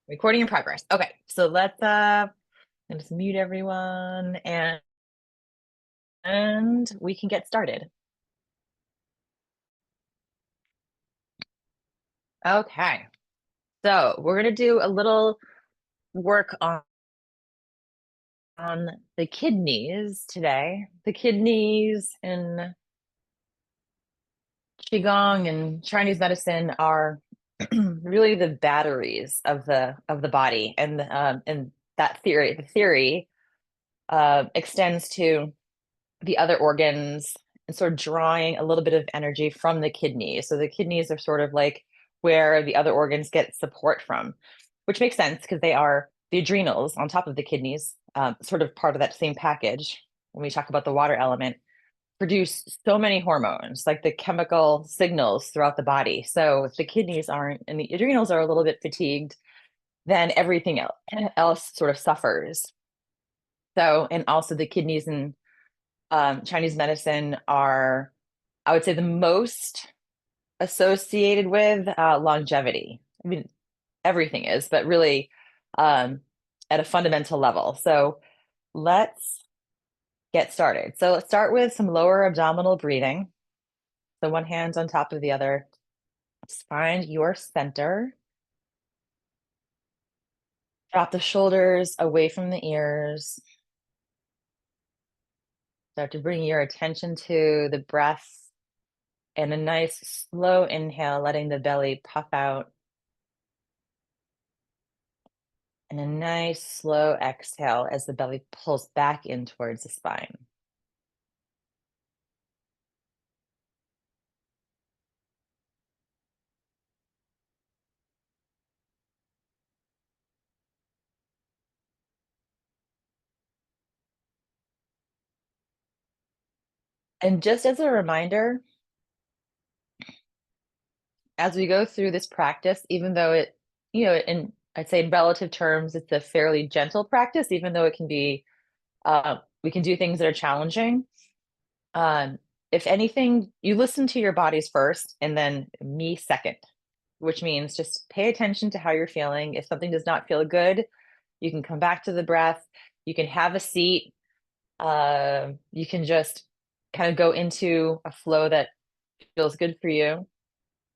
Recording in progress. Okay, so let's just mute everyone and we can get started. Okay, so we're gonna do a little work on the kidneys today. The kidneys in QiGong and Chinese medicine are really the batteries of the body, and that theory, the theory extends to the other organs and sort of drawing a little bit of energy from the kidneys. So the kidneys are sort of like where the other organs get support from, which makes sense because they are the adrenals on top of the kidneys, sort of part of that same package. When we talk about the water element, produce so many hormones, like the chemical signals throughout the body. So if the kidneys aren't and the adrenals are a little bit fatigued, then everything else sort of suffers. So, and also the kidneys and Chinese medicine are, I would say, the most associated with longevity. I mean, everything is, but really um, at a fundamental level. So let's get started. So let's start with some lower abdominal breathing. So one hand on top of the other. Just find your center. Drop the shoulders away from the ears. Start to bring your attention to the breath and a nice slow inhale, letting the belly puff out. And a nice slow exhale as the belly pulls back in towards the spine. And just as a reminder, as we go through this practice, even though it, in I'd say in relative terms, it's a fairly gentle practice, even though it can be, we can do things that are challenging. Um, if anything, you listen to your bodies first and then me second, which means just pay attention to how you're feeling. If something does not feel good, you can come back to the breath. You can have a seat. You can just kind of go into a flow that feels good for you.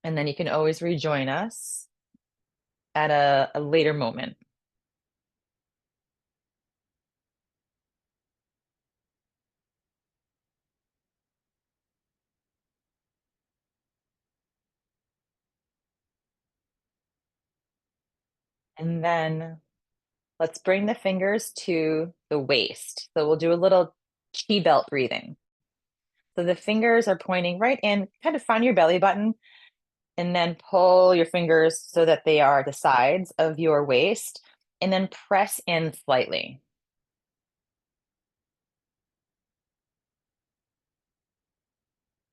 And then you can always rejoin us at a later moment. And then let's bring the fingers to the waist. So we'll do a little chi belt breathing. So the fingers are pointing right in, kind of find your belly button, and then pull your fingers so that they are the sides of your waist, and then press in slightly.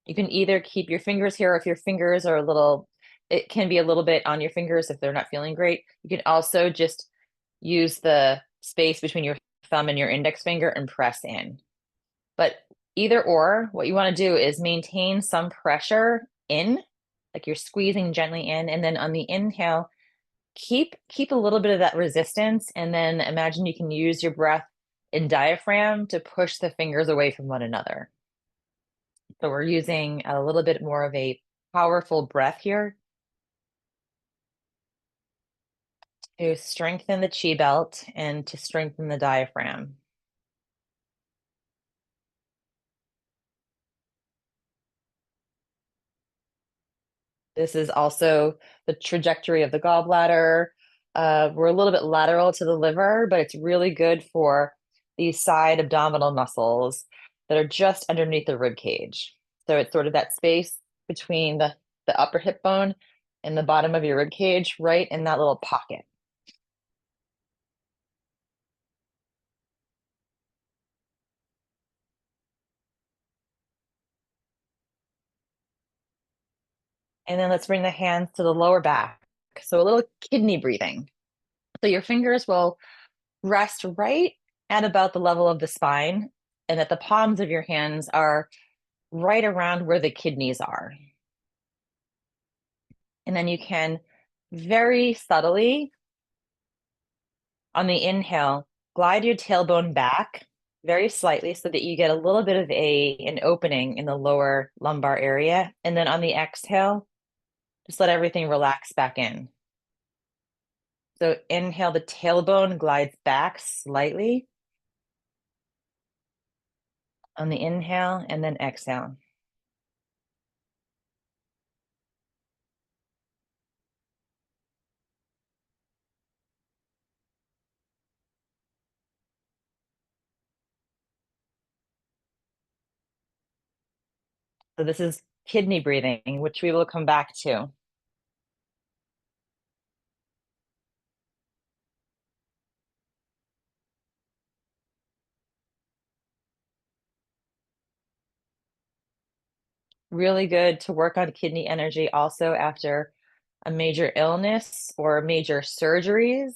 You can either keep your fingers here, if your fingers are a little, it can be a little bit on your fingers if they're not feeling great. You can also just use the space between your thumb and your index finger and press in. But either or, what you want to do is maintain some pressure in, like you're squeezing gently in, and then on the inhale, keep a little bit of that resistance, and then imagine you can use your breath and diaphragm to push the fingers away from one another. So we're using a little bit more of a powerful breath here to strengthen the chi belt and to strengthen the diaphragm. This is also the trajectory of the gallbladder. We're a little bit lateral to the liver, but it's really good for these side abdominal muscles that are just underneath the rib cage. So it's sort of that space between the upper hip bone and the bottom of your rib cage, right in that little pocket. And then let's bring the hands to the lower back. So a little kidney breathing. So your fingers will rest right at about the level of the spine, and that the palms of your hands are right around where the kidneys are. And then you can very subtly On the inhale, glide your tailbone back very slightly so that you get a little bit of an opening in the lower lumbar area. And then on the exhale, just let everything relax back in. So inhale, the tailbone glides back slightly on the inhale, and then exhale. So this is kidney breathing, which we will come back to. Really good to work on kidney energy also after a major illness or major surgeries,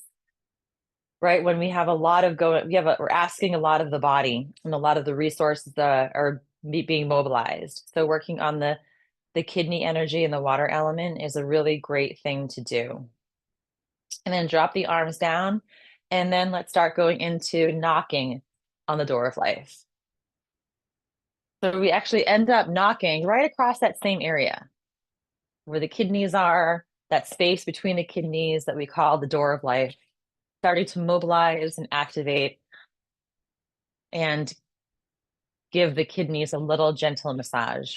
right? When we have a lot of we're asking a lot of the body and a lot of the resources are being mobilized. So working on the kidney energy and the water element is a really great thing to do. And then drop the arms down, and then let's start going into knocking on the door of life. So we actually end up knocking right across that same area where the kidneys are, that space between the kidneys that we call the door of life, starting to mobilize and activate and give the kidneys a little gentle massage.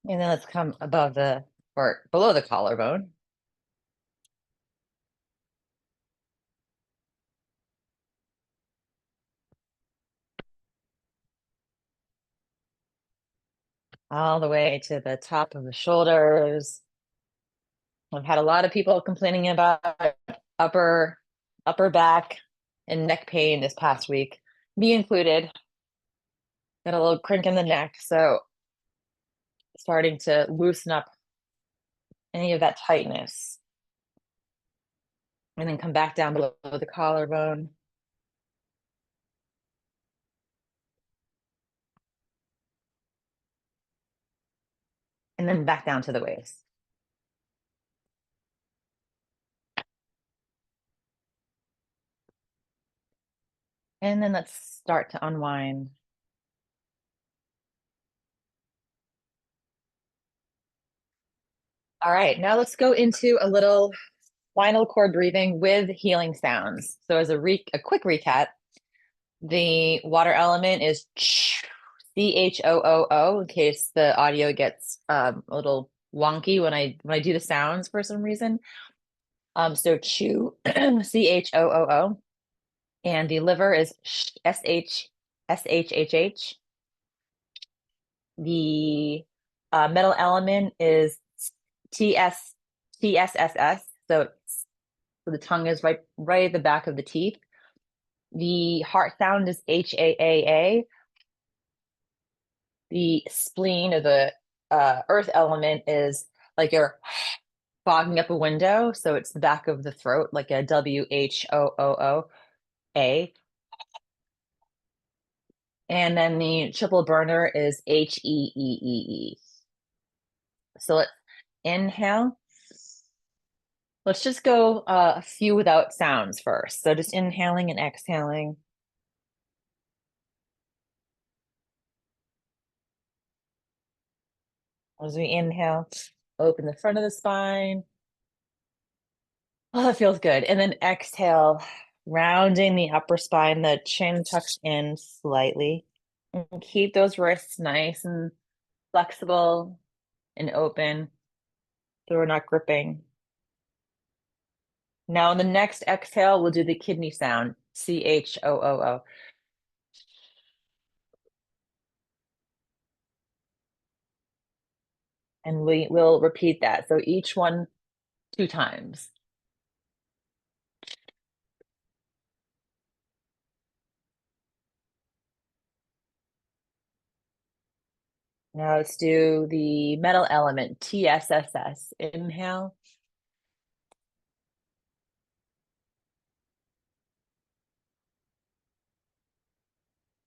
And then let's come above or below the collarbone. All the way to the top of the shoulders. I've had a lot of people complaining about upper upper back and neck pain this past week, me included. Got a little crink in the neck, so starting to loosen up any of that tightness. And then come back down below the collarbone. And then back down to the waist. And then let's start to unwind. All right, now let's go into a little spinal cord breathing with healing sounds. So as a quick recap, the water element is CHOOO, in case the audio gets a little wonky when I do the sounds for some reason. So chew, CHOOO, and the liver is SHHH. The metal element is TSSS. So the tongue is right at the back of the teeth. The heart sound is HAAA. The spleen or the earth element is like you're fogging up a window. So it's the back of the throat, like a WHOOOA. And then the triple burner is HEEEE. So let's inhale. Let's just go a few without sounds first. So just inhaling and exhaling. As we inhale, open the front of the spine. Oh, that feels good. And then exhale, rounding the upper spine, the chin tucks in slightly. And keep those wrists nice and flexible and open so we're not gripping. Now, on the next exhale, we'll do the kidney sound, CHOOO. And we will repeat that. So each one 2 times. Now let's do the metal element, TSSS. Inhale.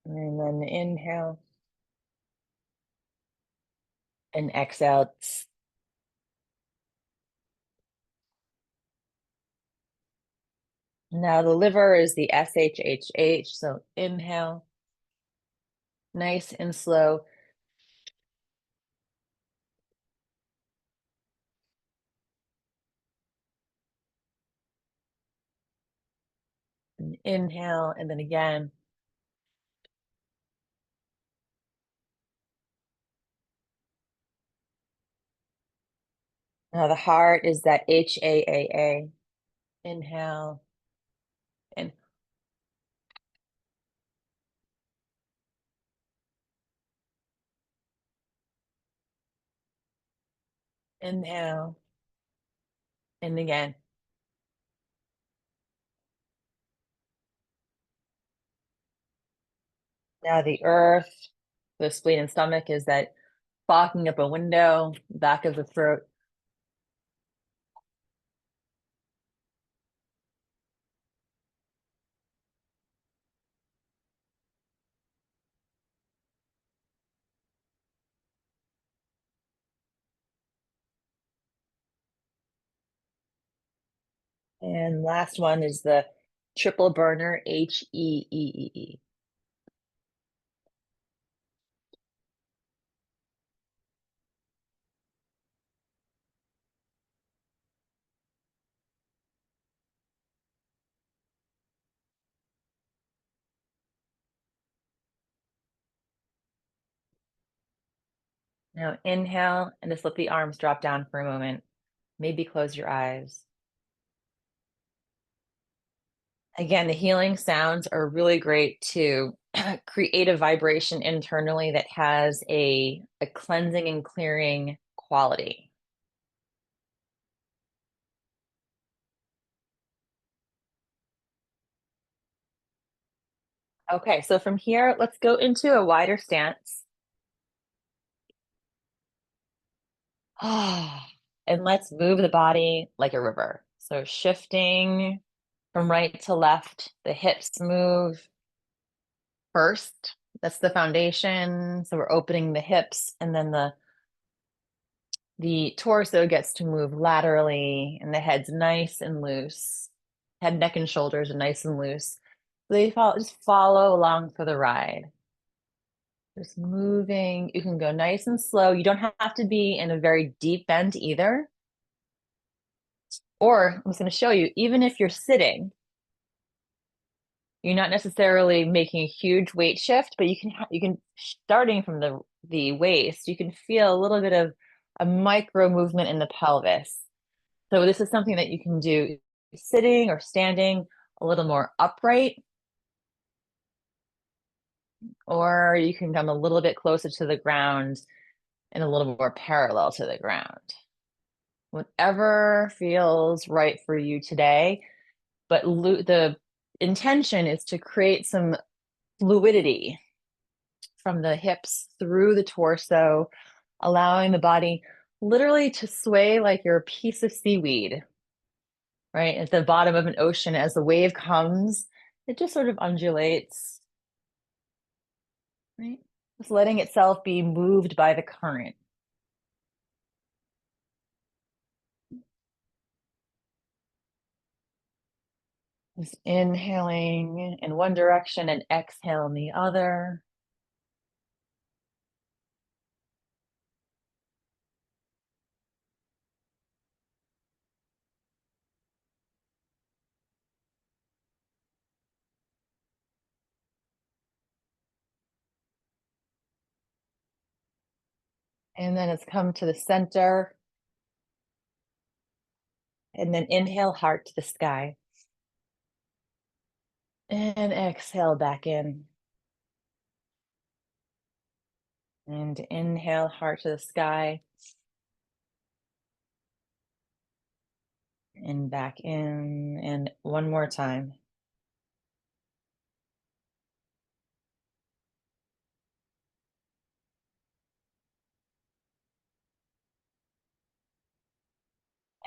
And then inhale. And exhale. Now the liver is the SHHH. So inhale. Nice and slow. And inhale. And then again. Now the heart is that HAAA. Inhale. And inhale. And again. Now the earth, the spleen and stomach is that blocking up a window, back of the throat. And last one is the triple burner, HEEEE. Now inhale and just let the arms drop down for a moment. Maybe close your eyes. Again, the healing sounds are really great to create a vibration internally that has a cleansing and clearing quality. Okay, so from here, let's go into a wider stance. And let's move the body like a river. So shifting from right to left, the hips move first. That's the foundation. So we're opening the hips, and then the torso gets to move laterally, and the head's nice and loose. Head, neck, and shoulders are nice and loose. So they just follow along for the ride. Just moving. You can go nice and slow. You don't have to be in a very deep bend either. Or I'm just going to show you, even if you're sitting, you're not necessarily making a huge weight shift, but you can starting from the waist, you can feel a little bit of a micro movement in the pelvis. So this is something that you can do sitting or standing, a little more upright, or you can come a little bit closer to the ground and a little more parallel to the ground. Whatever feels right for you today, but the intention is to create some fluidity from the hips through the torso, allowing the body literally to sway like you're a piece of seaweed, right? At the bottom of an ocean, as the wave comes, it just sort of undulates, right? Just letting itself be moved by the current. Just inhaling in one direction and exhale in the other. And then it's come to the center. And then inhale, heart to the sky. And exhale back in. And inhale, heart to the sky. And back in. And one more time.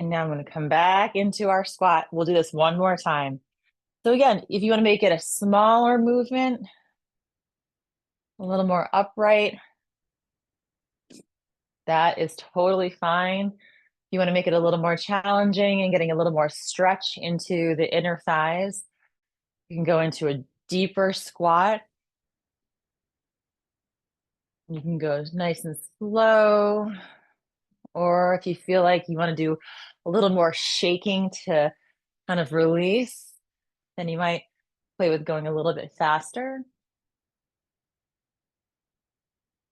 And now I'm going to come back into our squat. We'll do this one more time. So again, if you want to make it a smaller movement, a little more upright, that is totally fine. You want to make it a little more challenging and getting a little more stretch into the inner thighs. You can go into a deeper squat. You can go nice and slow. Or if you feel like you want to do a little more shaking to kind of release, then you might play with going a little bit faster.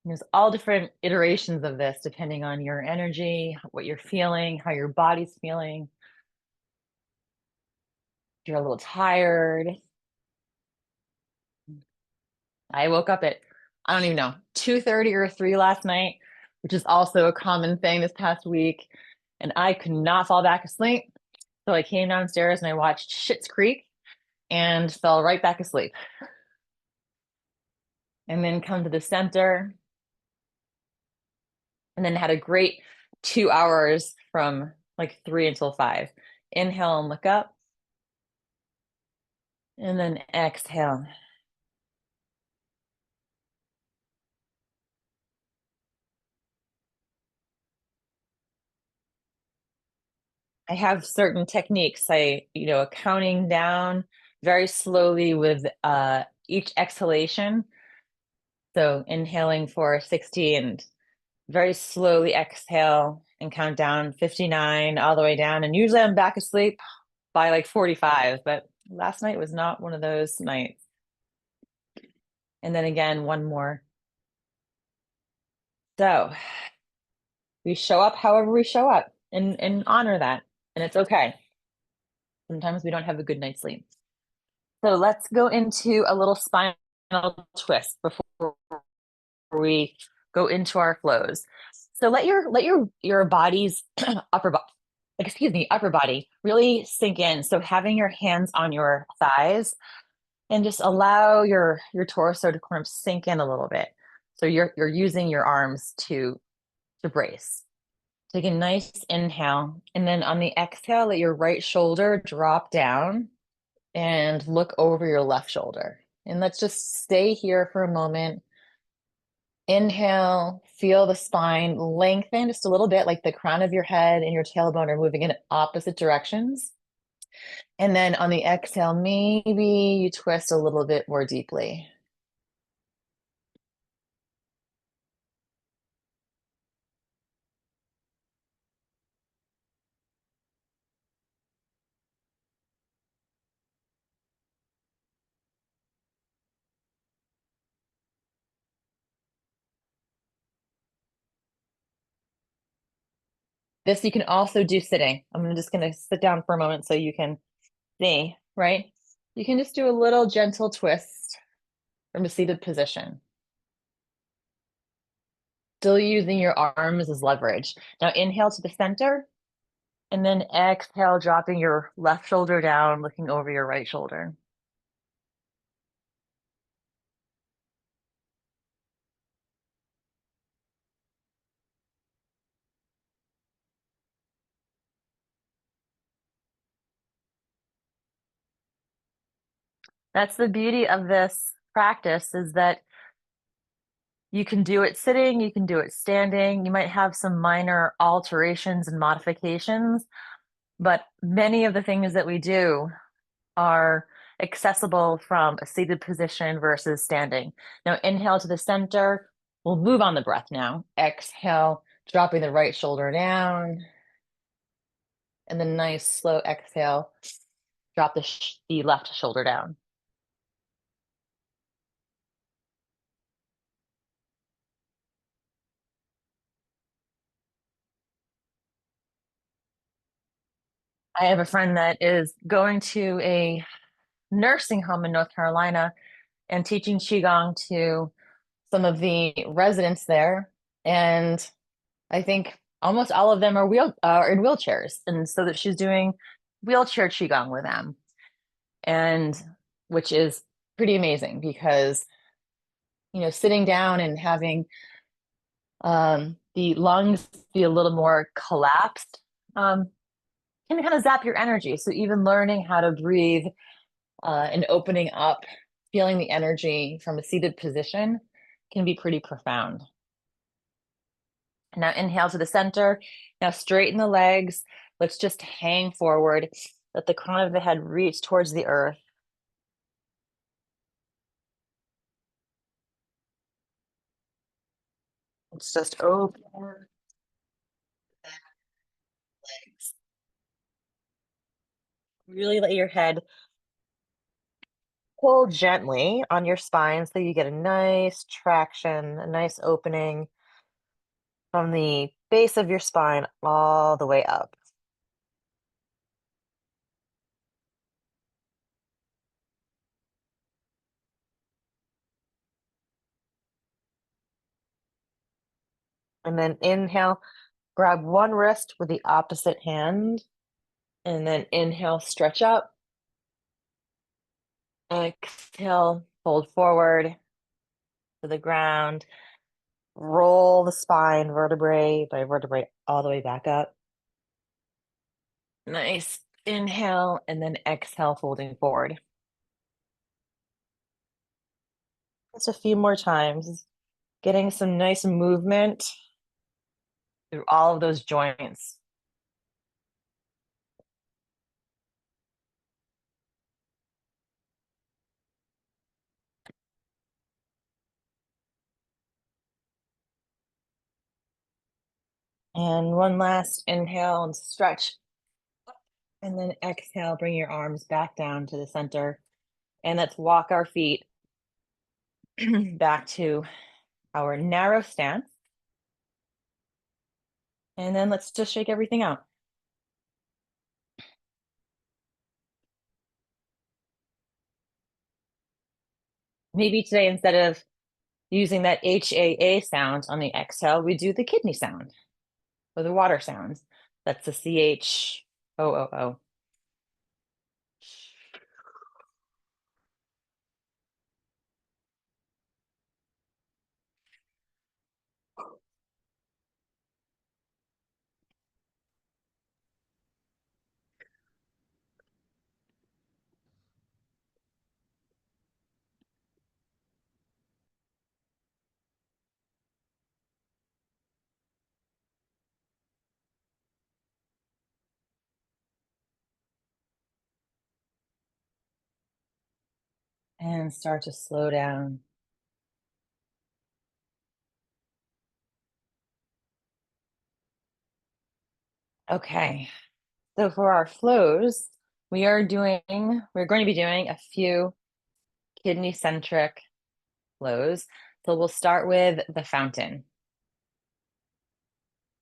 There's all different iterations of this depending on your energy, what you're feeling, how your body's feeling. If you're a little tired. I woke up at, I don't even know, 2:30 or 3 last night, which is also a common thing this past week. And I could not fall back asleep. So I came downstairs and I watched Schitt's Creek and fell right back asleep. And then come to the center. And then had a great 2 hours from like 3 until 5. Inhale and look up. And then exhale. I have certain techniques. Counting down very slowly with each exhalation. So inhaling for 60 and very slowly exhale and count down 59 all the way down. And usually I'm back asleep by like 45, but last night was not one of those nights. And then again, one more. So we show up however we show up and honor that. And it's okay. Sometimes we don't have a good night's sleep. So let's go into a little spinal twist before we go into our flows. So let your body's upper body really sink in. So having your hands on your thighs and just allow your torso to kind of sink in a little bit. So you're using your arms to brace. Take a nice inhale, and then on the exhale, let your right shoulder drop down and look over your left shoulder. And let's just stay here for a moment. Inhale, feel the spine lengthen just a little bit, like the crown of your head and your tailbone are moving in opposite directions. And then on the exhale, maybe you twist a little bit more deeply. This you can also do sitting. I'm just going to sit down for a moment so you can see, right? You can just do a little gentle twist from a seated position. Still using your arms as leverage. Now inhale to the center, and then exhale, dropping your left shoulder down, looking over your right shoulder. That's the beauty of this practice, is that you can do it sitting, you can do it standing. You might have some minor alterations and modifications, but many of the things that we do are accessible from a seated position versus standing. Now, inhale to the center. We'll move on the breath now. Exhale, dropping the right shoulder down. And then nice slow exhale, drop the left shoulder down. I have a friend that is going to a nursing home in North Carolina and teaching Qigong to some of the residents there. And I think almost all of them are in wheelchairs. And so that she's doing wheelchair Qigong with them. And which is pretty amazing because, sitting down and having the lungs be a little more collapsed, can kind of zap your energy. So even learning how to breathe and opening up, feeling the energy from a seated position can be pretty profound. Now inhale to the center. Now straighten the legs. Let's just hang forward. Let the crown of the head reach towards the earth. Let's just open the legs. Really let your head pull gently on your spine so you get a nice traction, a nice opening from the base of your spine all the way up. And then inhale, grab one wrist with the opposite hand, and then inhale, stretch up. Exhale, fold forward to the ground. Roll the spine vertebrae by vertebrae all the way back up. Nice. Inhale, and then exhale, folding forward. Just a few more times, getting some nice movement through all of those joints. And one last inhale and stretch. And then exhale, bring your arms back down to the center. And let's walk our feet back to our narrow stance. And then let's just shake everything out. Maybe today, instead of using that HAA sound on the exhale, we do the kidney sound or the water sounds. That's the CHOOO. And start to slow down. Okay, so for our flows, we're going to be doing a few kidney-centric flows. So we'll start with the fountain.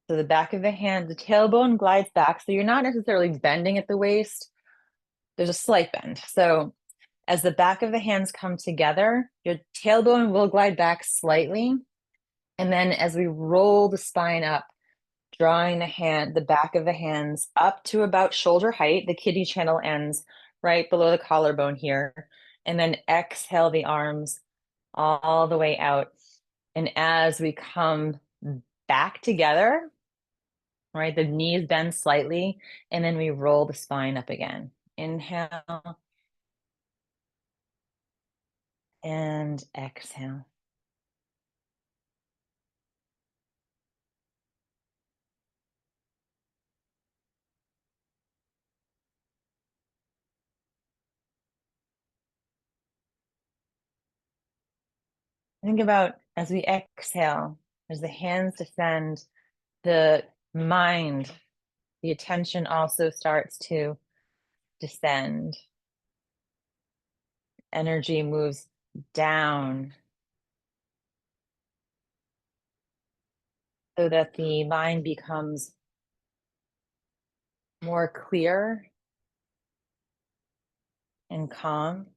So the back of the hand, the tailbone glides back. So you're not necessarily bending at the waist. There's a slight bend. So as the back of the hands come together, your tailbone will glide back slightly. And then as we roll the spine up, drawing the back of the hands up to about shoulder height, the kidney channel ends right below the collarbone here. And then exhale the arms all the way out. And as we come back together, right, the knees bend slightly, and then we roll the spine up again. Inhale and exhale. Think about as we exhale, as the hands descend, the mind, the attention also starts to descend. Energy moves down so that the mind becomes more clear and calm.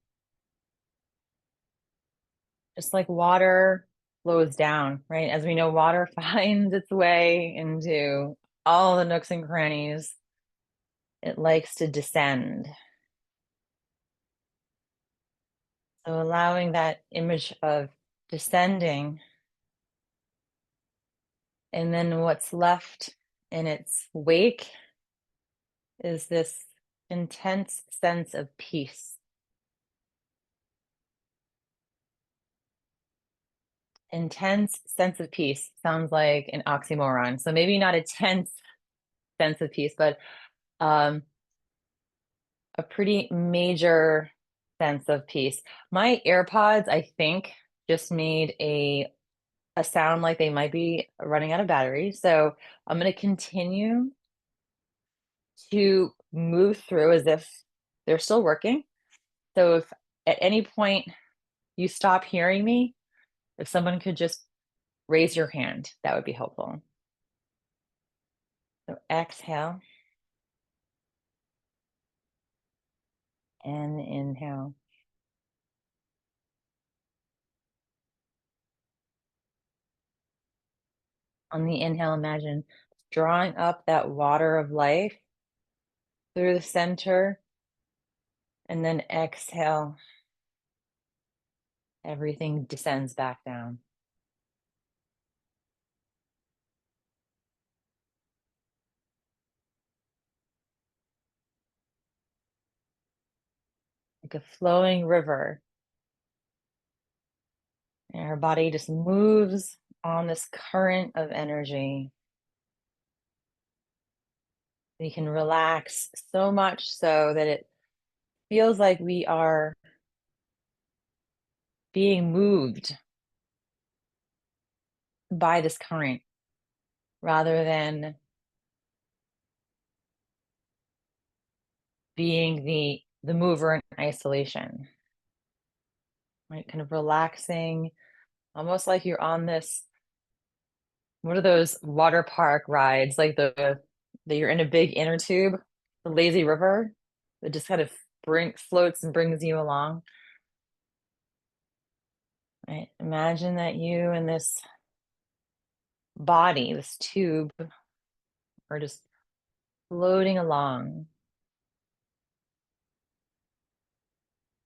Just like water flows down, right? As we know, water finds its way into all the nooks and crannies. It likes to descend. So allowing that image of descending, and then what's left in its wake is this intense sense of peace. Intense sense of peace sounds like an oxymoron. So maybe not a tense sense of peace, but um, a pretty major sense of peace. My AirPods, I think, just made a sound like they might be running out of battery. So I'm going to continue to move through as if they're still working. So if at any point you stop hearing me, if someone could just raise your hand, that would be helpful. So exhale and inhale. On the inhale, imagine drawing up that water of life through the center, and then exhale, everything descends back down. Like a flowing river. And our body just moves on this current of energy. We can relax so much so that it feels like we are being moved by this current rather than being the mover in isolation. Right? Kind of relaxing, almost like you're on this, what are those water park rides, like that you're in a big inner tube, the lazy river that just kind of floats and brings you along. Right? Imagine that you and this body, this tube, are just floating along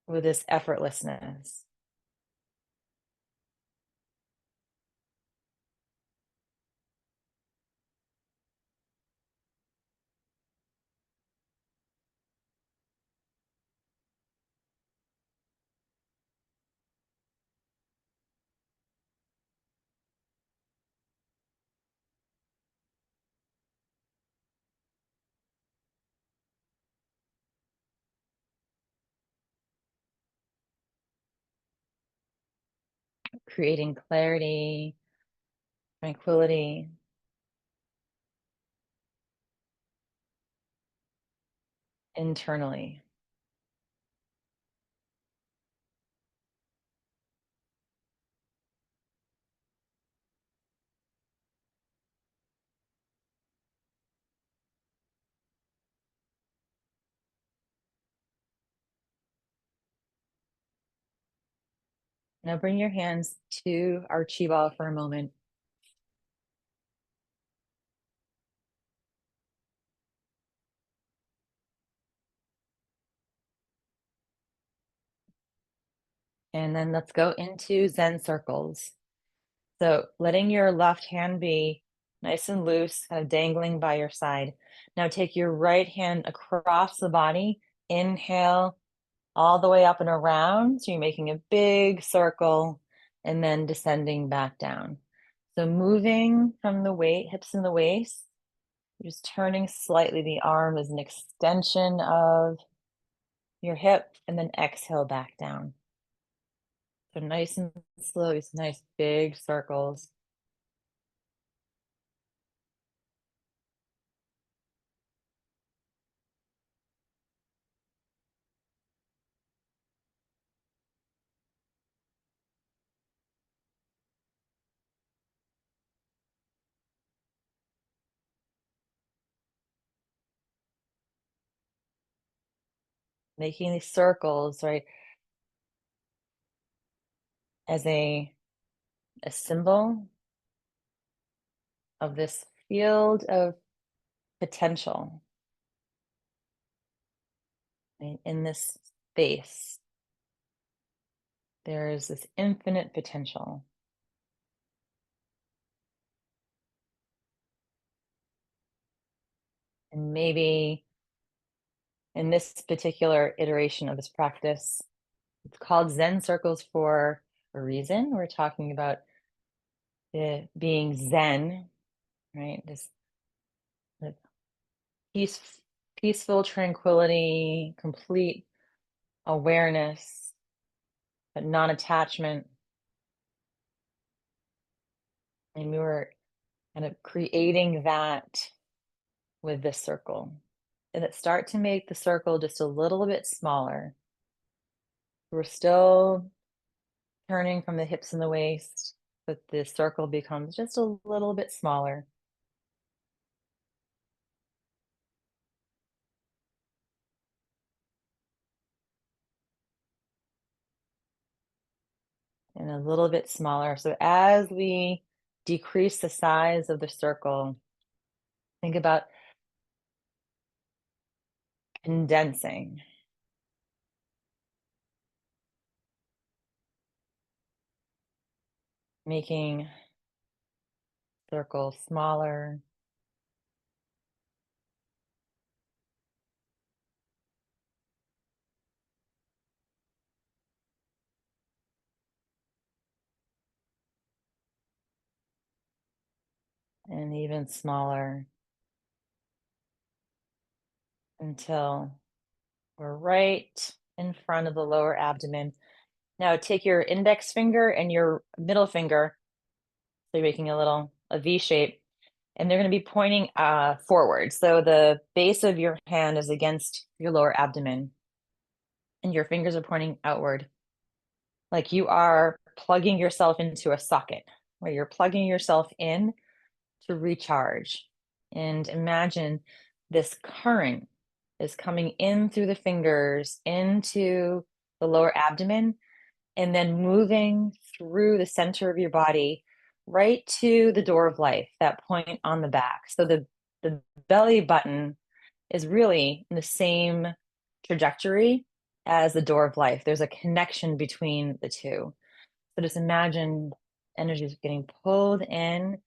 with this effortlessness. Creating clarity, tranquility, internally. Now bring your hands to our chi ball for a moment. And then let's go into Zen circles. So letting your left hand be nice and loose, kind of dangling by your side. Now take your right hand across the body. Inhale all the way up and around. So you're making a big circle and then descending back down. So moving from the hips and the waist, just turning slightly the arm as an extension of your hip, and then exhale back down. So nice and slow, these nice big circles. Making these circles, right, as a symbol of this field of potential, right? In this space, there is this infinite potential. And maybe in this particular iteration of this practice, it's called Zen Circles for a reason. We're talking about being Zen, right? This like, peace, peaceful tranquility, complete awareness, but non-attachment. And we were kind of creating that with this circle. And it start to make the circle just a little bit smaller. We're still turning from the hips and the waist, but the circle becomes just a little bit smaller. And a little bit smaller. So as we decrease the size of the circle, think about condensing, making circle smaller. And even smaller until we're right in front of the lower abdomen. Now take your index finger and your middle finger, so you're making a V shape, and they're going to be pointing forward. So the base of your hand is against your lower abdomen, and your fingers are pointing outward, like you are plugging yourself into a socket, where you're plugging yourself in to recharge. And imagine this current is coming in through the fingers into the lower abdomen, and then moving through the center of your body right to the door of life, that point on the back. So the belly button is really in the same trajectory as the door of life. There's a connection between the two. So just imagine energy is getting pulled in,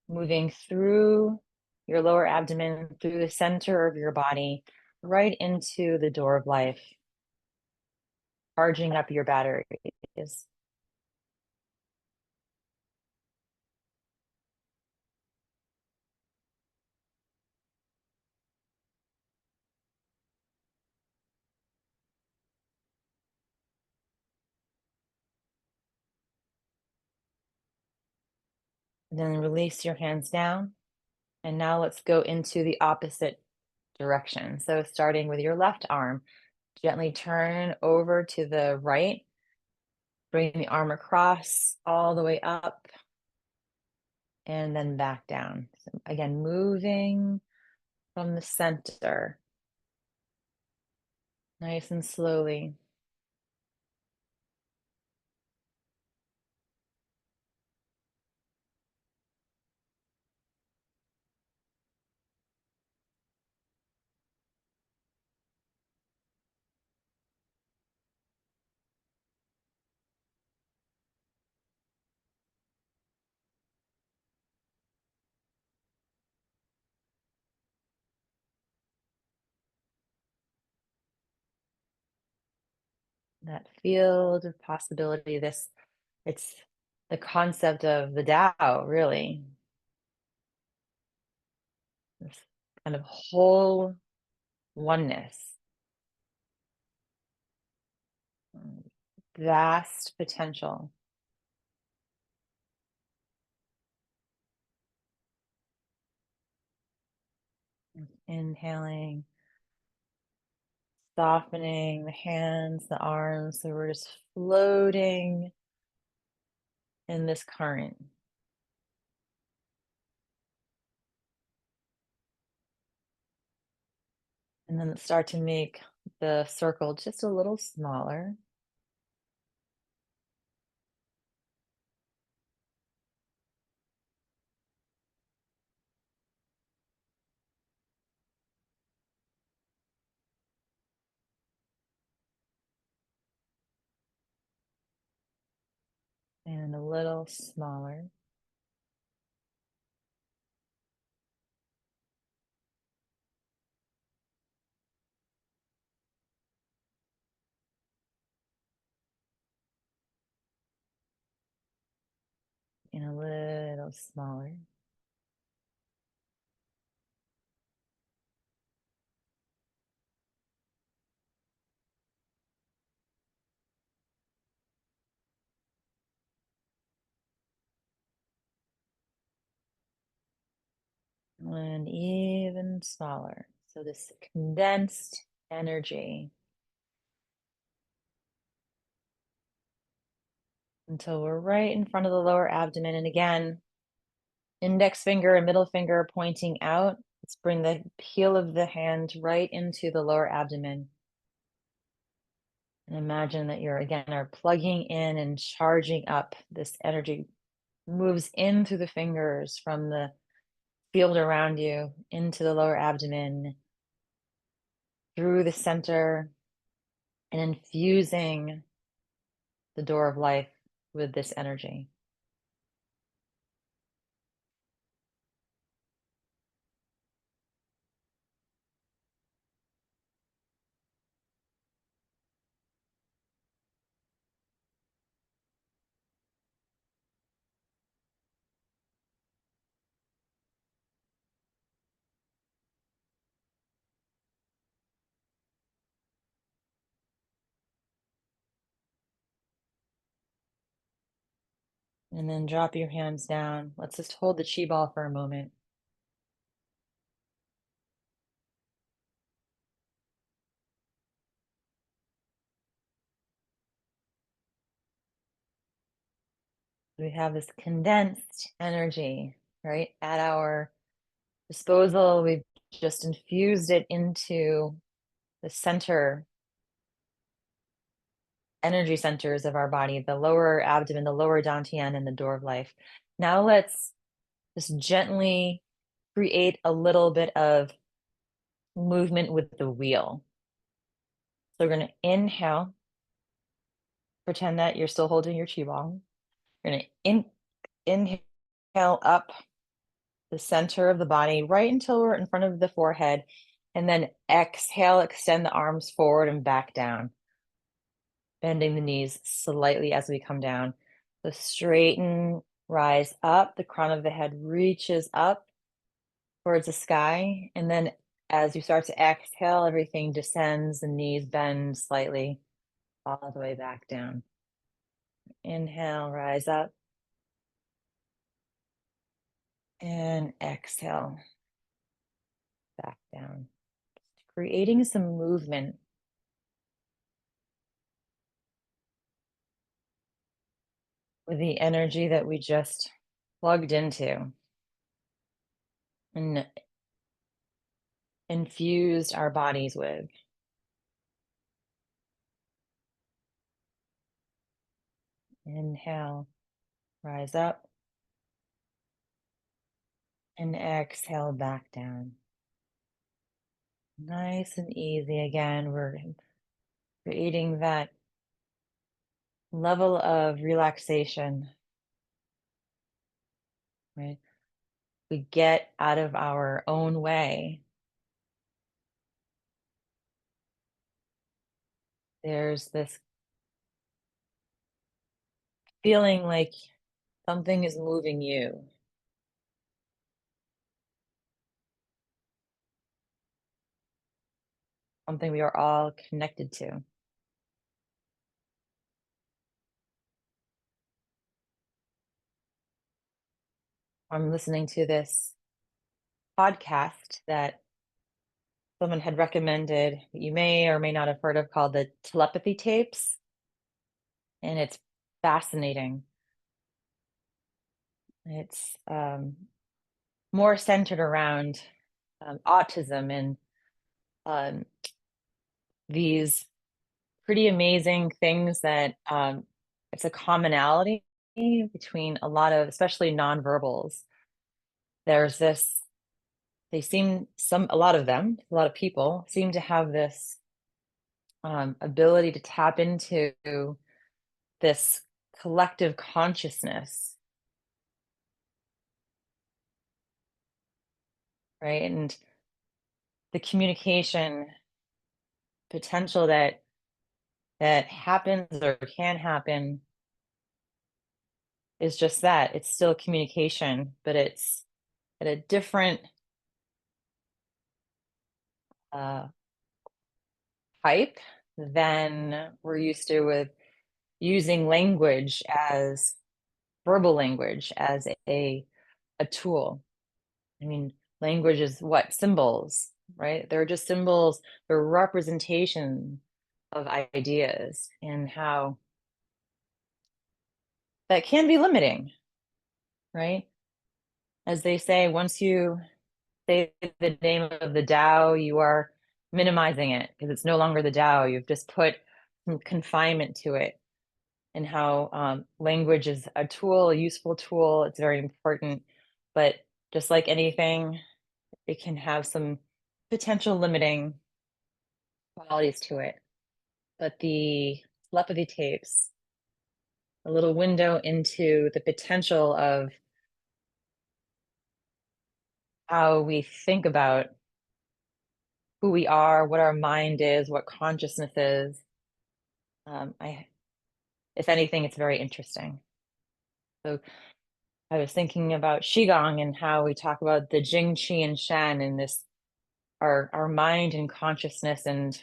moving through your lower abdomen, through the center of your body, right into the door of life, charging up your batteries. And then release your hands down. And now let's go into the opposite direction. So starting with your left arm, gently turn over to the right, bring the arm across all the way up, and then back down. So again, moving from the center, nice and slowly. That field of possibility, it's the concept of the Tao, really. This kind of whole oneness, vast potential. Inhaling, softening the hands, the arms. So we're just floating in this current. And then start to make the circle just a little smaller. And a little smaller. and a little smaller. And even smaller. So this condensed energy until we're right in front of the lower abdomen. And again, index finger and middle finger pointing out. Let's bring the heel of the hand right into the lower abdomen. And imagine that you're again are plugging in and charging up. This energy moves in through the fingers from the field around you into the lower abdomen, through the center, and infusing the door of life with this energy. And then drop your hands down. Let's just hold the chi ball for a moment. We have this condensed energy, right, at our disposal. We've just infused it into the center, energy centers of our body, the lower abdomen, the lower dantian, and the door of life. Now let's just gently create a little bit of movement with the wheel. So we're going to inhale, pretend that you're still holding your chi ball. You're going to inhale up the center of the body right until we're in front of the forehead. And then exhale, extend the arms forward and back down, bending the knees slightly as we come down. So straighten, rise up. The crown of the head reaches up towards the sky. And then as you start to exhale, everything descends, the knees bend slightly all the way back down. Inhale, rise up. And exhale, back down. Creating some movement with the energy that we just plugged into and infused our bodies with. Inhale, rise up, and exhale back down. Nice and easy. Again, we're creating that level of relaxation, right? We get out of our own way. There's this feeling like something is moving you, something we are all connected to. I'm listening to this podcast that someone had recommended that you may or may not have heard of called the telepathy tapes. And it's fascinating. It's more centered around autism and um, these pretty amazing things that it's a commonality between a lot of, especially nonverbals. There's this, a lot of them, a lot of people seem to have this ability to tap into this collective consciousness, right? And the communication potential that happens or can happen is just that. It's still communication, but it's at a different uh, type than we're used to with using language as verbal language as a tool. I mean, language is what? Symbols, right? They're just symbols, they're representation of ideas and how that can be limiting, right? As they say, once you say the name of the Tao, you are minimizing it because it's no longer the Tao. You've just put some confinement to it, and how language is a tool, a useful tool. It's very important, but just like anything, it can have some potential limiting qualities to it. But the telepathy tapes a little window into the potential of how we think about who we are, what our mind is, what consciousness is. I, if anything, it's very interesting. So I was thinking about qigong and how we talk about the Jing, Qi, and Shen, and this our mind and consciousness, and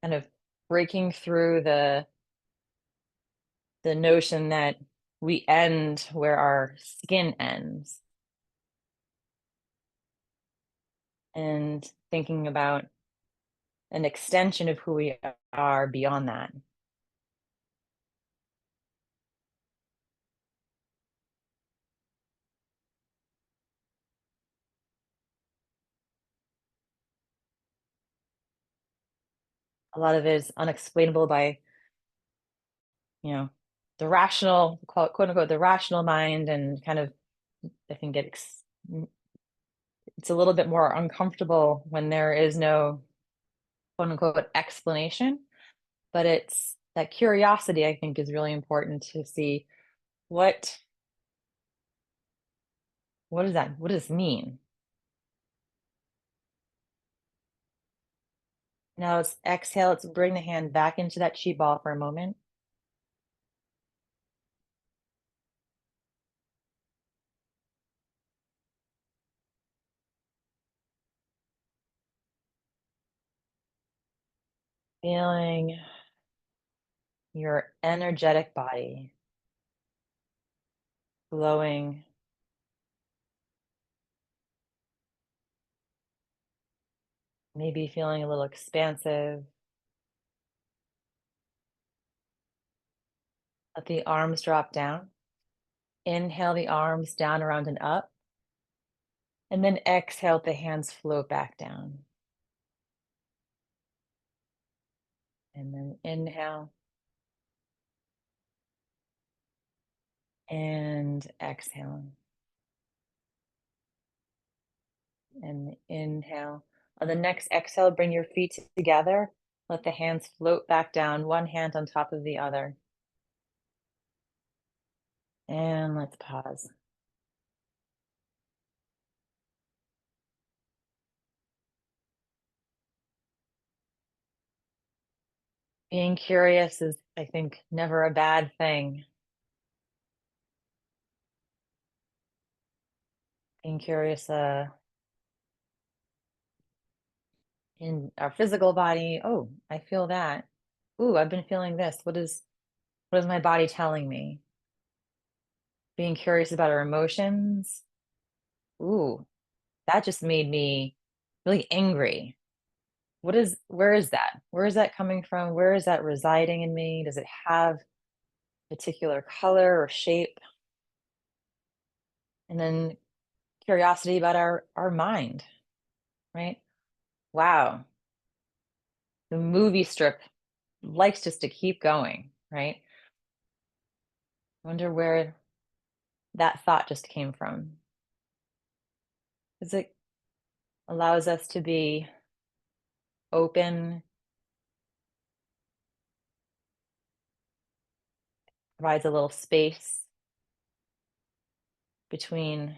kind of breaking through the notion that we end where our skin ends, and thinking about an extension of who we are beyond that. A lot of it is unexplainable by, you know, the rational, quote unquote, the rational mind, and kind of, I think it's a little bit more uncomfortable when there is no quote unquote explanation, but it's that curiosity, I think, is really important to see what what does this mean? Now let's exhale, let's bring the hand back into that chi ball for a moment. Feeling your energetic body glowing, maybe feeling a little expansive. Let the arms drop down. Inhale the arms down, around, and up. And then exhale, the hands float back down. And then inhale and exhale. And inhale. On the next exhale, bring your feet together. Let the hands float back down, one hand on top of the other. And let's pause. Being curious is, I think, never a bad thing. Being curious in our physical body. Oh, I feel that. Ooh, I've been feeling this. What is my body telling me? Being curious about our emotions. Ooh, that just made me really angry. Where is that? Where is that coming from? Where is that residing in me? Does it have particular color or shape? And then curiosity about our mind, right? Wow, the movie strip likes just to keep going, right? Wonder where that thought just came from. Because it allows us to be open, provides a little space between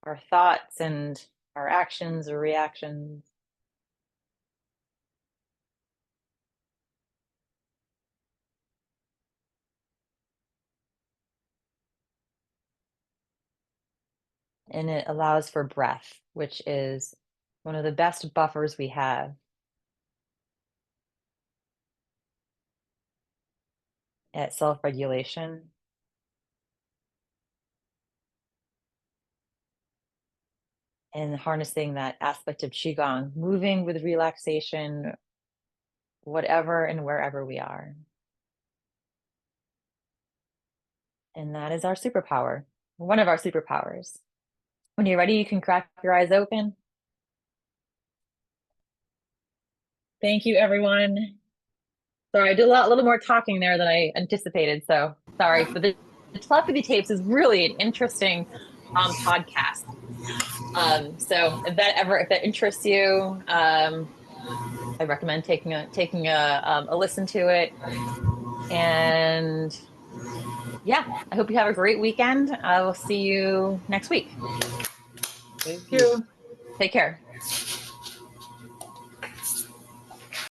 our thoughts and our actions or reactions. and it allows for breath, which is one of the best buffers we have at self-regulation. And harnessing that aspect of qigong, moving with relaxation, whatever and wherever we are. And that is our superpower, one of our superpowers. When you're ready, you can crack your eyes open. Thank you, everyone. Sorry, I did a little more talking there than I anticipated. So sorry, but the telepathy tapes is really an interesting podcast. So if that interests you, I recommend taking a listen to it. And yeah, I hope you have a great weekend. I will see you next week. Thank you. Take care.